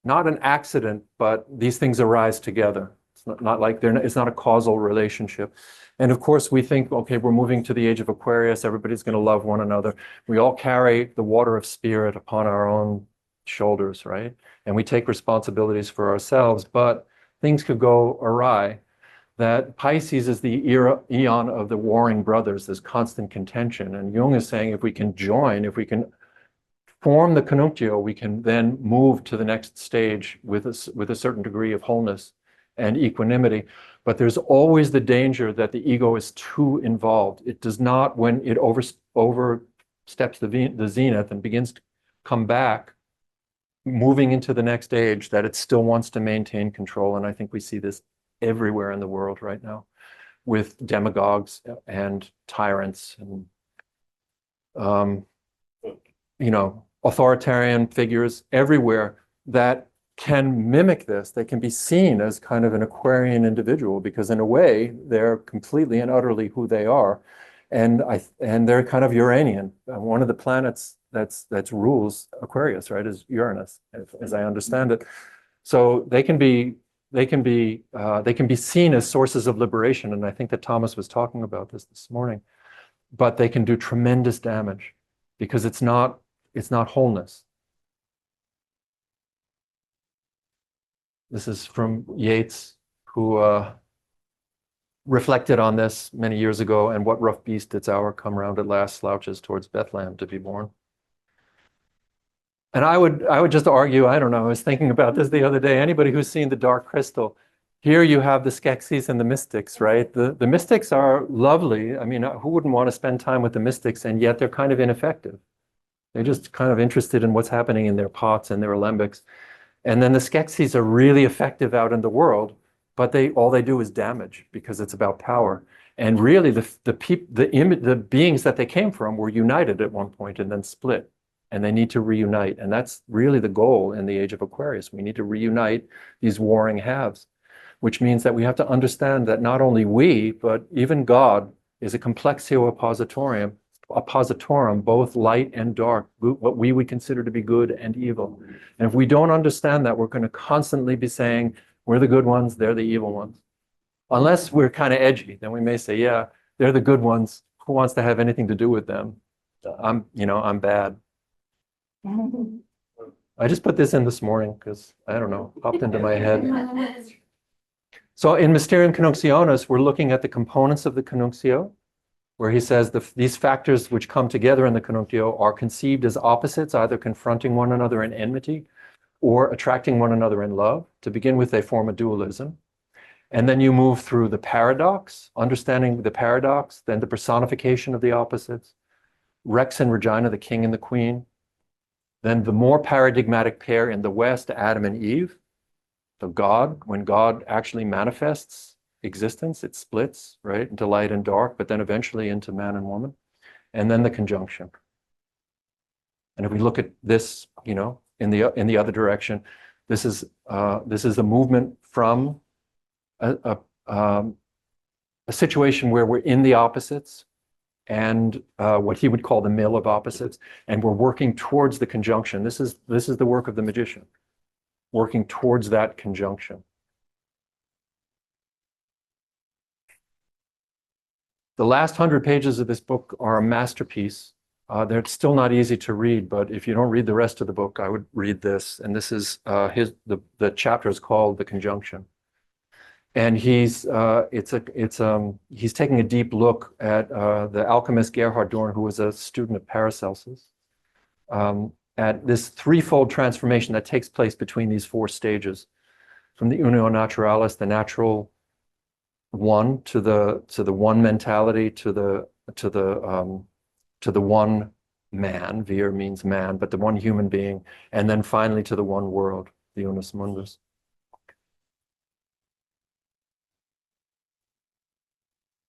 not an accident, but these things arise together. It's not like it's not a causal relationship. And of course, we think, okay, we're moving to the age of Aquarius. Everybody's going to love one another. We all carry the water of spirit upon our own shoulders, right? And we take responsibilities for ourselves, but things could go awry. That Pisces is the eon of the warring brothers, this constant contention. And Jung is saying if we can join, if we can form the conjunctio, we can then move to the next stage with a certain degree of wholeness and equanimity. But there's always the danger that the ego is too involved. It does not, when it oversteps the zenith and begins to come back, moving into the next age, that it still wants to maintain control. And I think we see this everywhere in the world right now with demagogues and tyrants. And authoritarian figures everywhere that can mimic this. They can be seen as kind of an Aquarian individual because in a way they're completely and utterly who they are. And they're kind of Uranian. One of the planets that's rules Aquarius, right, is Uranus, as I understand it. So they can be seen as sources of liberation. And I think that Thomas was talking about this morning, but they can do tremendous damage because it's not wholeness. This is from Yeats, who reflected on this many years ago, and what rough beast its hour come round at last slouches towards Bethlehem to be born. And I would just argue, I don't know, I was thinking about this the other day, anybody who's seen The Dark Crystal, here you have the Skeksis and the mystics, right? The mystics are lovely. I mean, who wouldn't want to spend time with the mystics, and yet they're kind of ineffective. They're just kind of interested in what's happening in their pots and their alembics. And then the Skeksis are really effective out in the world, but all they do is damage because it's about power. And really, the beings that they came from were united at one point and then split, and they need to reunite. And that's really the goal in the age of Aquarius. We need to reunite these warring halves, which means that we have to understand that not only we, but even God is a complexio oppositorum, both light and dark, what we would consider to be good and evil. And if we don't understand that, we're going to constantly be saying, we're the good ones, they're the evil ones. Unless we're kind of edgy, then we may say, yeah, they're the good ones. Who wants to have anything to do with them? I'm bad. I just put this in this morning because, I don't know, popped into my head. So in Mysterium Coniunctionis, we're looking at the components of the connunctio, where he says these factors which come together in the connunctio are conceived as opposites, either confronting one another in enmity or attracting one another in love. To begin with, they form a dualism. And then you move through the paradox, understanding the paradox, then the personification of the opposites, Rex and Regina, the king and the queen. Then the more paradigmatic pair in the West, Adam and Eve. So God, when God actually manifests existence, it splits, right, into light and dark, but then eventually into man and woman. And then the conjunction. And if we look at this, in the other direction, this is the movement from a situation where we're in the opposites and what he would call the mill of opposites, and we're working towards the conjunction. This is the work of the magician, working towards that conjunction. The last 100 pages of this book are a masterpiece. They're still not easy to read, but if you don't read the rest of the book, I would read this. And this is the chapter is called The Conjunction. And he's taking a deep look at the alchemist Gerhard Dorn, who was a student of Paracelsus, at this threefold transformation that takes place between these four stages, from the unio naturalis, the natural one, to the one mentality, to the one man. Vir means man, but the one human being, and then finally to the one world, the unus mundus.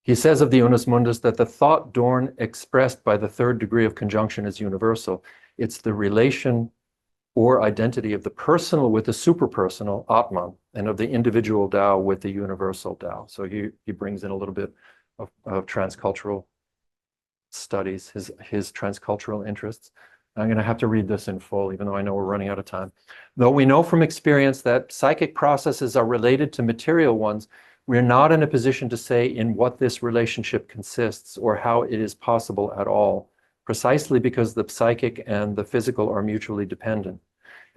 He says of the unus mundus that the thought Dorn expressed by the third degree of conjunction is universal. It's the relation or identity of the personal with the superpersonal, Atman, and of the individual Tao with the universal Tao. So he brings in a little bit of transcultural studies, his transcultural interests. I'm going to have to read this in full, even though I know we're running out of time. Though we know from experience that psychic processes are related to material ones, we're not in a position to say in what this relationship consists or how it is possible at all, precisely because the psychic and the physical are mutually dependent.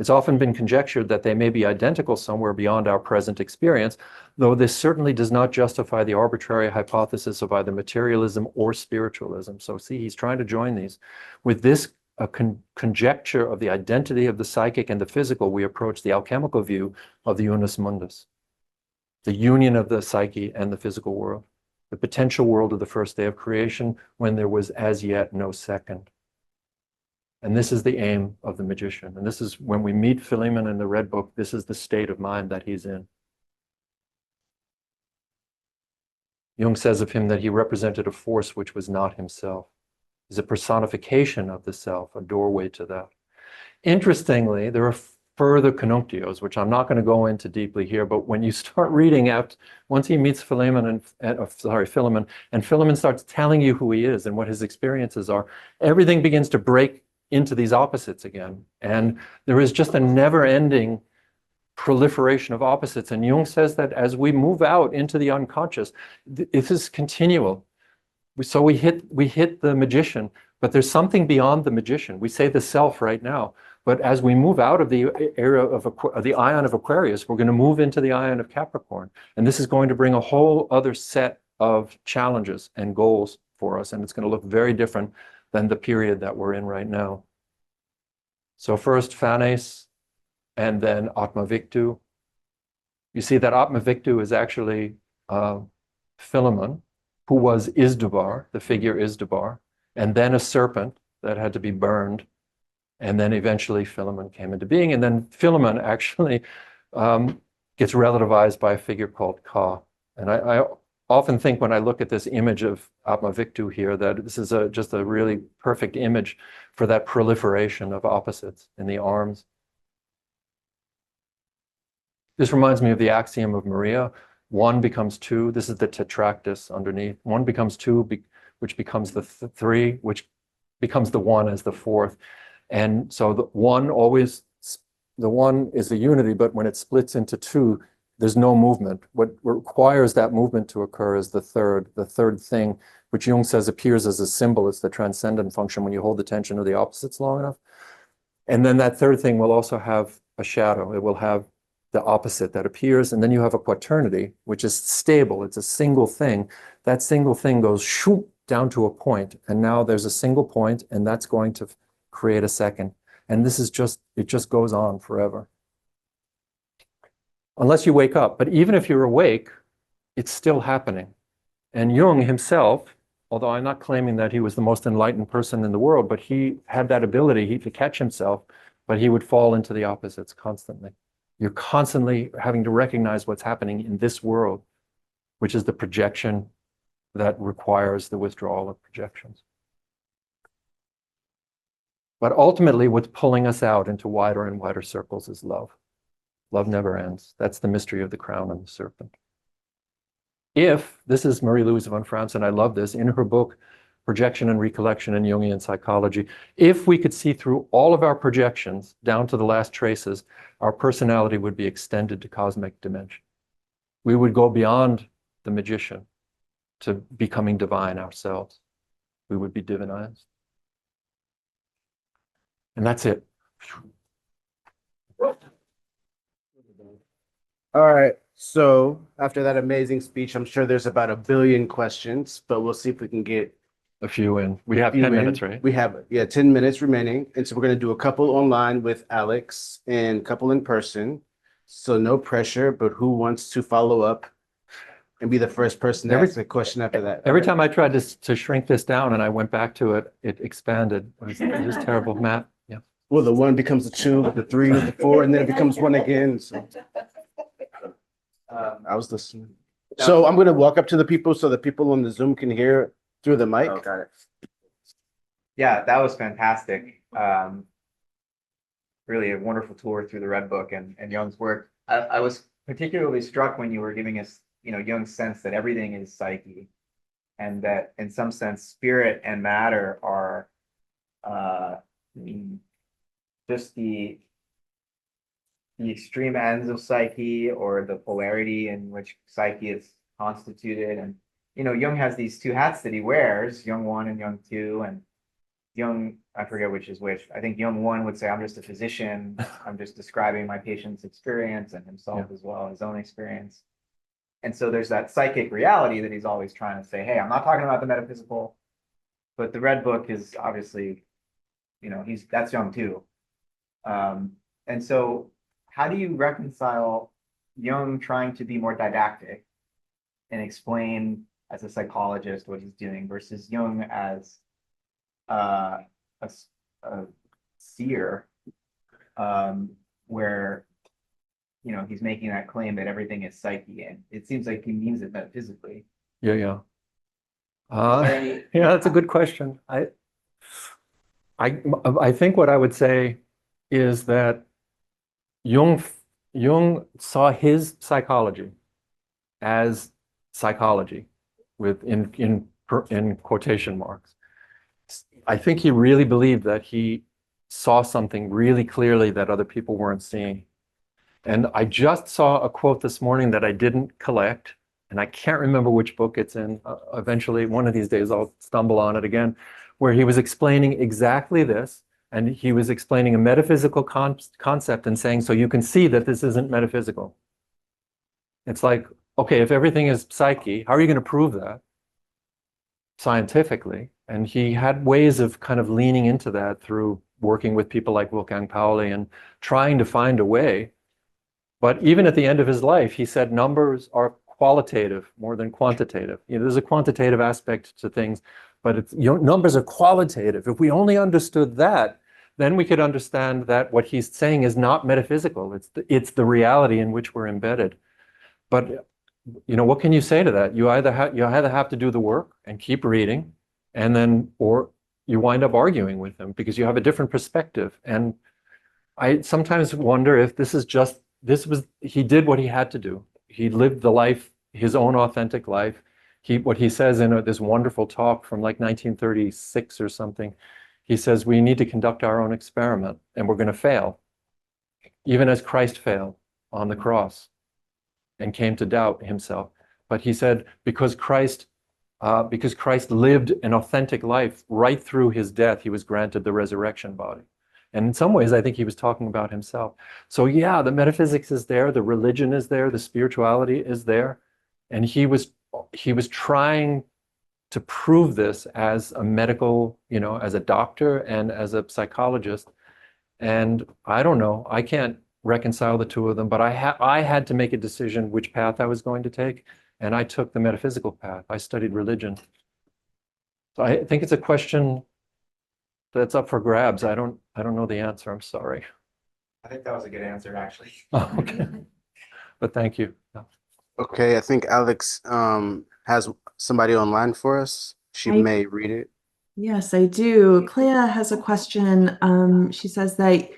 It's often been conjectured that they may be identical somewhere beyond our present experience, though this certainly does not justify the arbitrary hypothesis of either materialism or spiritualism. So see, he's trying to join these. With this conjecture of the identity of the psychic and the physical, we approach the alchemical view of the unus mundus, the union of the psyche and the physical world, the potential world of the first day of creation when there was as yet no second. And this is the aim of the magician. And this is when we meet Philemon in the Red Book, this is the state of mind that he's in. Jung says of him that he represented a force which was not himself. is a personification of the self, a doorway to that. Interestingly, there are further conjunctios, which I'm not going to go into deeply here, but when you start reading out, once he meets Philemon and Philemon starts telling you who he is and what his experiences are, everything begins to break into these opposites again. And there is just a never-ending proliferation of opposites. And Jung says that as we move out into the unconscious, this is continual. So we hit the magician, but there's something beyond the magician. We say the self right now, but as we move out of the area of the Aion of Aquarius, we're going to move into the Aion of Capricorn. And this is going to bring a whole other set of challenges and goals for us. And it's going to look very different than the period that we're in right now. So first Phanes, and then Atmaviktu. You see that Atmaviktu is actually Philemon, who was Izdubar, the figure Izdubar, and then a serpent that had to be burned. And then eventually Philemon came into being. And then Philemon actually gets relativized by a figure called Ka. And I often think when I look at this image of Atmaviktu here, that this is just a really perfect image for that proliferation of opposites in the arms. This reminds me of the axiom of Maria. One becomes two. This is the tetractys underneath. One becomes two, which becomes the three, which becomes the one as the fourth. And so the one is a unity, but when it splits into two, there's no movement. What requires that movement to occur is the third thing, which Jung says appears as a symbol. It's the transcendent function when you hold the tension of the opposites long enough. And then that third thing will also have a shadow. It will have the opposite that appears, and then you have a quaternity, which is stable. It's a single thing. That single thing goes shoop down to a point, and now there's a single point, and that's going to create a second. And this is it just goes on forever. Unless you wake up. But even if you're awake, it's still happening. And Jung himself, although I'm not claiming that he was the most enlightened person in the world, but he had that ability to catch himself, but he would fall into the opposites constantly. You're constantly having to recognize what's happening in this world, which is the projection that requires the withdrawal of projections. But ultimately, what's pulling us out into wider and wider circles is love. Love never ends. That's the mystery of the crown and the serpent. This is Marie-Louise von Franz, and I love this, in her book, Projection and Recollection in Jungian Psychology, if we could see through all of our projections down to the last traces, our personality would be extended to cosmic dimension. We would go beyond the magician to becoming divine ourselves. We would be divinized. And that's it. All right. So after that amazing speech, I'm sure there's about 1 billion questions, but we'll see if we can get a few in. We have 10 minutes, right? We have, 10 minutes remaining. And so we're going to do a couple online with Alex and a couple in person. So no pressure, but who wants to follow up and be the first person to ask a question after that? Every time I tried to shrink this down and I went back to it, it expanded. It was terrible. Matt? Yeah. Well, the 1 becomes a 2, the 3, the 4, and then it becomes 1 again. So I was listening. So I'm going to walk up to the people so the people on the Zoom can hear through the mic. Oh, got it. Yeah, that was fantastic. Really a wonderful tour through the Red Book and Jung's work. I was particularly struck when you were giving us, Jung's sense that everything is psyche, and that in some sense, spirit and matter are just the extreme ends of psyche, or the polarity in which psyche is constituted. And Jung has these two hats that he wears, Jung 1 and Jung 2, and Jung, I forget which is which. I think Jung 1 would say, I'm just a physician. I'm just describing my patient's experience, and himself as well, his own experience. And so there's that psychic reality that he's always trying to say, hey, I'm not talking about the metaphysical, but the Red Book is obviously, that's Jung too. And so how do you reconcile Jung trying to be more didactic and explain as a psychologist what he's doing versus Jung as a seer, where he's making that claim that everything is psyche, and it seems like he means it metaphysically. Yeah, that's a good question. I think what I would say is that Jung saw his psychology as psychology with in quotation marks. I think he really believed that he saw something really clearly that other people weren't seeing. And I just saw a quote this morning that I didn't collect, and I can't remember which book it's in. Eventually, one of these days, I'll stumble on it again, where he was explaining exactly this. And he was explaining a metaphysical concept and saying, so you can see that this isn't metaphysical. It's like, okay, if everything is psyche, how are you going to prove that scientifically? And he had ways of kind of leaning into that through working with people like Wolfgang Pauli and trying to find a way. But even at the end of his life, he said numbers are qualitative more than quantitative. There's a quantitative aspect to things, but numbers are qualitative. If we only understood that, then we could understand that what he's saying is not metaphysical. It's the reality in which we're embedded. But what can you say to that? You either have to do the work and keep reading, and then or you wind up arguing with him because you have a different perspective. And I sometimes wonder if he did what he had to do. He lived the life, his own authentic life. What he says in this wonderful talk from like 1936 or something, he says, we need to conduct our own experiment and we're going to fail, even as Christ failed on the cross and came to doubt himself. But he said, because Christ lived an authentic life right through his death, he was granted the resurrection body. And in some ways, I think he was talking about himself. So yeah, the metaphysics is there, the religion is there, the spirituality is there. And he was trying to prove this as a medical, as a doctor and as a psychologist. And I don't know, I can't reconcile the two of them, but I had to make a decision which path I was going to take. And I took the metaphysical path. I studied religion. So I think it's a question that's up for grabs. I don't know the answer. I'm sorry. I think that was a good answer, actually. Oh, okay. But thank you. Okay, I think Alex has somebody online for us. She may read it. Yes, I do. Clea has a question. She says that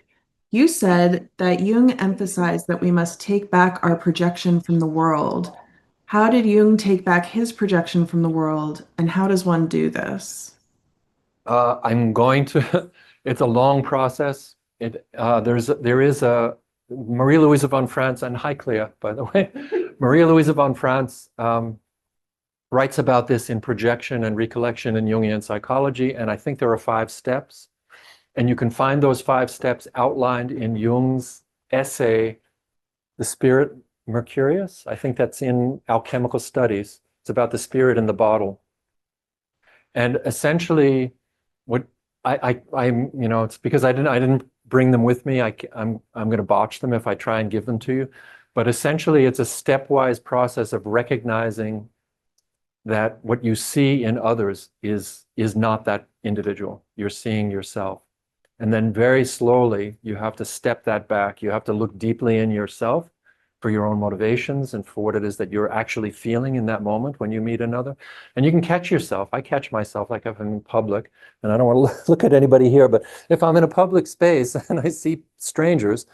you said that Jung emphasized that we must take back our projection from the world. How did Jung take back his projection from the world, and how does one do this? I'm going to, it's a long process. There is a Marie-Louise von Franz, and hi Clea, by the way. Marie-Louise von Franz writes about this in Projection and Recollection in Jungian Psychology, and I think there are 5 steps. And you can find those 5 steps outlined in Jung's essay, The Spirit Mercurius. I think that's in Alchemical Studies. It's about the spirit in the bottle. And essentially, what it's because I didn't bring them with me. I'm going to botch them if I try and give them to you. But essentially, it's a stepwise process of recognizing that what you see in others is not that individual. You're seeing yourself. And then very slowly, you have to step that back. You have to look deeply in yourself for your own motivations and for what it is that you're actually feeling in that moment when you meet another. And you can catch yourself. I catch myself like if I'm in public, and I don't want to look at anybody here, but if I'm in a public space and I see strangers,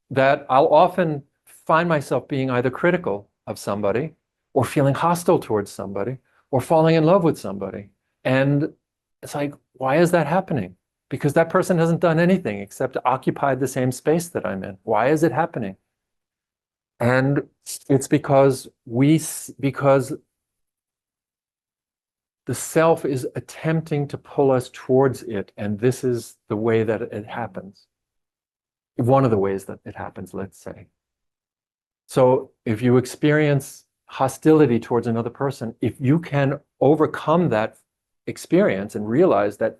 that I'll often find myself being either critical of somebody or feeling hostile towards somebody or falling in love with somebody. And it's like, why is that happening? Because that person hasn't done anything except occupy the same space that I'm in. Why is it happening? And it's because the self is attempting to pull us towards it, and this is the way that it happens. One of the ways that it happens, let's say. So if you experience hostility towards another person, if you can overcome that experience and realize that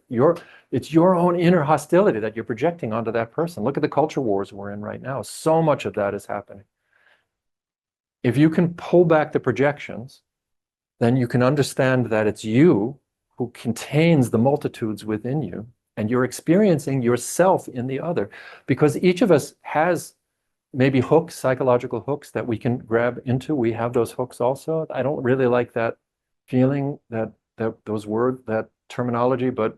it's your own inner hostility that you're projecting onto that person. Look at the culture wars we're in right now. So much of that is happening. If you can pull back the projections, then you can understand that it's you who contains the multitudes within you, and you're experiencing yourself in the other, because each of us has maybe hooks, psychological hooks that we can grab into. We have those hooks also. I don't really like that feeling, that terminology, but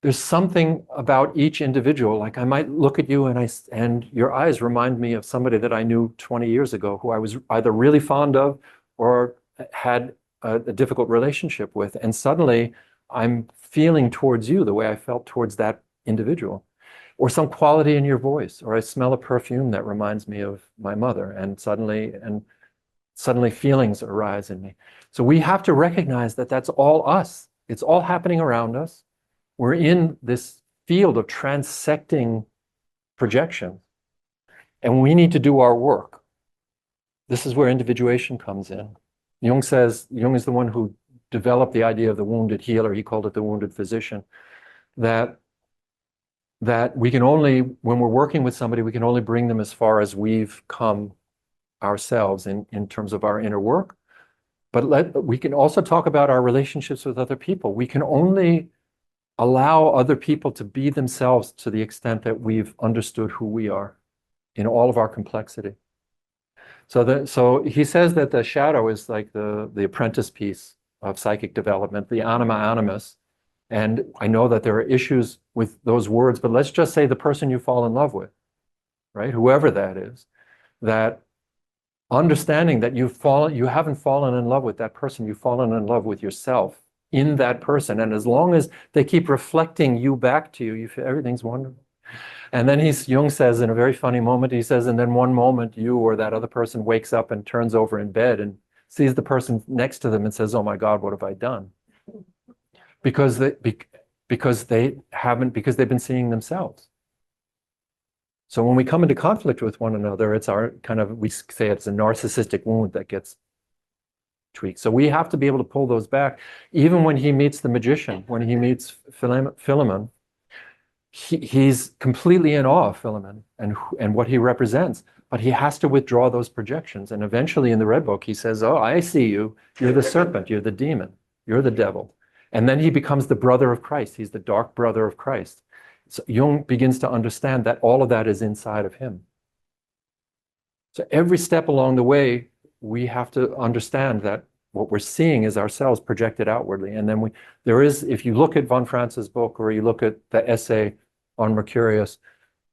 there's something about each individual. Like I might look at you and your eyes remind me of somebody that I knew 20 years ago who I was either really fond of or had a difficult relationship with. And suddenly I'm feeling towards you the way I felt towards that individual. Or some quality in your voice, or I smell a perfume that reminds me of my mother, and suddenly feelings arise in me. So we have to recognize that that's all us. It's all happening around us. We're in this field of transecting projection, and we need to do our work. This is where individuation comes in. Jung is the one who developed the idea of the wounded healer. He called it the wounded physician. That we can only, when we're working with somebody, we can only bring them as far as we've come ourselves in terms of our inner work. But we can also talk about our relationships with other people. We can only allow other people to be themselves to the extent that we've understood who we are in all of our complexity. So he says that the shadow is like the apprentice piece of psychic development, the anima animus. And I know that there are issues with those words, but let's just say the person you fall in love with, right? Whoever that is, that understanding that you haven't fallen in love with that person, you've fallen in love with yourself in that person. And as long as they keep reflecting you back to you, you feel everything's wonderful. And then Jung says in a very funny moment, he says, and then one moment you or that other person wakes up and turns over in bed and sees the person next to them and says, oh my God, what have I done? Because they've been seeing themselves. So when we come into conflict with one another, it's our we say it's a narcissistic wound that gets tweaked. So we have to be able to pull those back. Even when he meets the magician, when he meets Philemon, he's completely in awe of Philemon and what he represents, but he has to withdraw those projections. And eventually in the Red Book, he says, oh, I see you. You're the serpent. You're the demon. You're the devil. And then he becomes the brother of Christ. He's the dark brother of Christ. So Jung begins to understand that all of that is inside of him. So every step along the way, we have to understand that what we're seeing is ourselves projected outwardly. And then if you look at von Franz's book, or you look at the essay on Mercurius,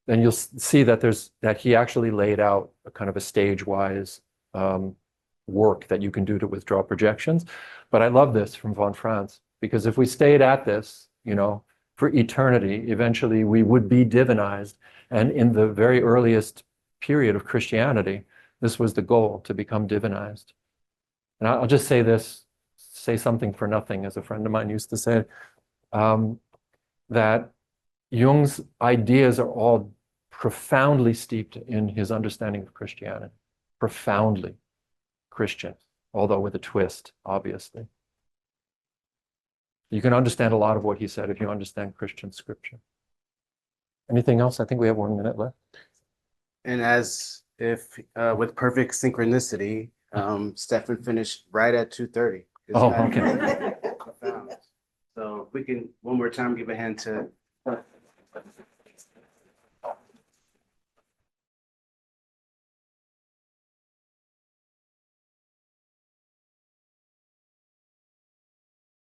then you'll see that he actually laid out a kind of a stage-wise work that you can do to withdraw projections. But I love this from von Franz, because if we stayed at this, for eternity, eventually we would be divinized. And in the very earliest period of Christianity, this was the goal, to become divinized. And I'll just say something for nothing, as a friend of mine used to say, that Jung's ideas are all profoundly steeped in his understanding of Christianity, profoundly Christian, although with a twist, obviously. You can understand a lot of what he said if you understand Christian scripture. Anything else? I think we have 1 minute left. And as if with perfect synchronicity, Stefan finished right at 2:30. Oh, okay. Profound. So if we can one more time give a hand to